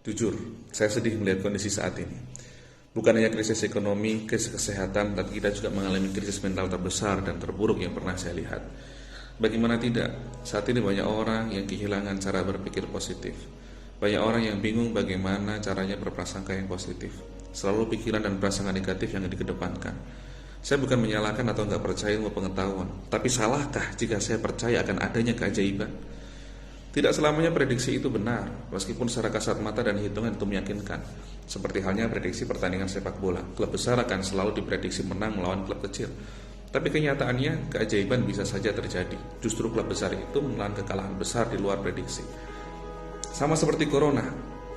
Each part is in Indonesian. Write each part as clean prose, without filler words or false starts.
Jujur, saya sedih melihat kondisi saat ini. Bukan hanya krisis ekonomi, krisis kesehatan, tapi kita juga mengalami krisis mental terbesar dan terburuk yang pernah saya lihat. Bagaimana tidak, saat ini banyak orang yang kehilangan cara berpikir positif. Banyak orang yang bingung bagaimana caranya berprasangka yang positif. Selalu pikiran dan prasangka negatif yang dikedepankan. Saya bukan menyalahkan atau nggak percaya ilmu pengetahuan, tapi salahkah jika saya percaya akan adanya keajaiban? Tidak selamanya prediksi itu benar, meskipun secara kasat mata dan hitungan itu meyakinkan. Seperti halnya prediksi pertandingan sepak bola, klub besar akan selalu diprediksi menang melawan klub kecil. Tapi kenyataannya, keajaiban bisa saja terjadi. Justru klub besar itu menelan kekalahan besar di luar prediksi. Sama seperti corona,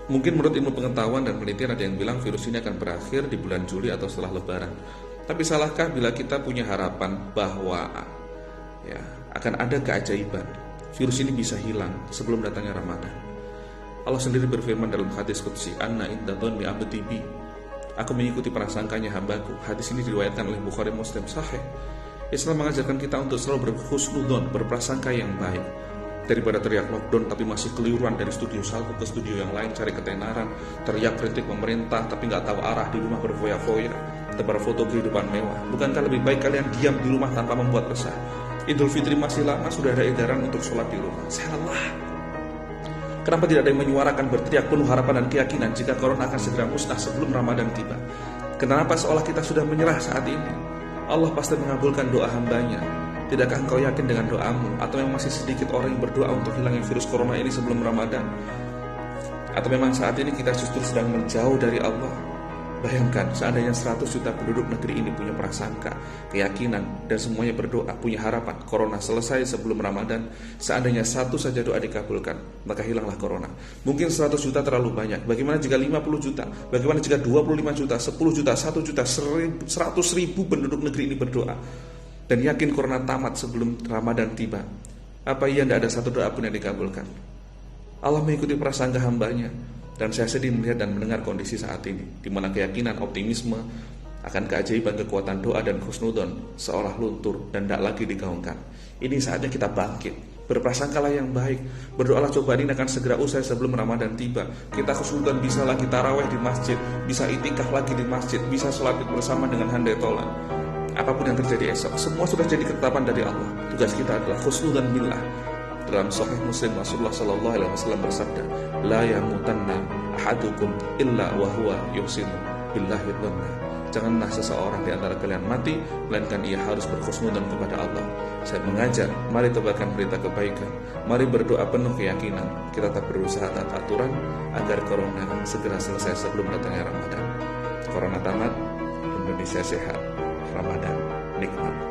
mungkin menurut ilmu pengetahuan dan penelitian ada yang bilang virus ini akan berakhir di bulan Juli atau setelah Lebaran. Tapi salahkah bila kita punya harapan bahwa akan ada keajaiban? Virus ini bisa hilang sebelum datangnya Ramadan. Allah sendiri berfirman dalam hadis qudsi, "Anna indaton bi abdi bi." Aku mengikuti prasangkanya hambaku. Hadis ini diriwayatkan oleh Bukhari Muslim sahih. Islam mengajarkan kita untuk selalu berhusnudzon, berprasangka yang baik. Daripada teriak lockdown tapi masih keliruan dari studio satu ke studio yang lain cari ketenaran, teriak kritik pemerintah tapi nggak tahu arah, di rumah berfoya-foya, tebar foto kehidupan mewah. Bukankah lebih baik kalian diam di rumah tanpa membuat resah? Idul Fitri masih lama, sudah ada edaran untuk sholat di rumah. Salah. Kenapa tidak ada yang menyuarakan berteriak penuh harapan dan keyakinan jika corona akan segera musnah sebelum Ramadan tiba? Kenapa seolah kita sudah menyerah saat ini? Allah pasti mengabulkan doa hambanya. Tidakkah engkau yakin dengan doamu? Atau memang masih sedikit orang yang berdoa untuk hilangnya virus corona ini sebelum Ramadan? Atau memang saat ini kita justru sedang menjauh dari Allah? Bayangkan seandainya 100 juta penduduk negeri ini punya prasangka, keyakinan, dan semuanya berdoa, punya harapan corona selesai sebelum Ramadan. Seandainya satu saja doa dikabulkan, maka hilanglah corona. Mungkin 100 juta terlalu banyak. Bagaimana jika 50 juta? Bagaimana jika 25 juta, 10 juta, 1 juta, 100 ribu penduduk negeri ini berdoa dan yakin corona tamat sebelum Ramadan tiba? Apa iya tidak ada satu doa pun yang dikabulkan? Allah mengikuti prasangka hambanya. Dan saya sedih melihat dan mendengar kondisi saat ini, di mana keyakinan, optimisme akan keajaiban, kekuatan doa dan husnudon seolah luntur dan tidak lagi digaungkan. Ini saatnya kita bangkit, berprasangkalah yang baik, berdoalah cobaan ini akan segera usai sebelum Ramadan tiba. Kita husnudon bisa lagi taraweh di masjid, bisa itikaf lagi di masjid, bisa sholat bersama dengan handai tolan. Apapun yang terjadi esok, semua sudah jadi ketetapan dari Allah. Tugas kita adalah husnudon billah. Dalam Sahih Muslim, Rasulullah SAW bersabda, "La yamutanna ahadukum illa wa huwa yuhsinu billahi dhanna." Janganlah seseorang di antara kalian mati melainkan ia harus berhusnudzon kepada Allah. Saya mengajak, mari tebarkan berita kebaikan, mari berdoa penuh keyakinan. Kita tetap berusaha taat aturan agar corona segera selesai sebelum datangnya Ramadan. Corona tamat, Indonesia sehat, Ramadan nikmat.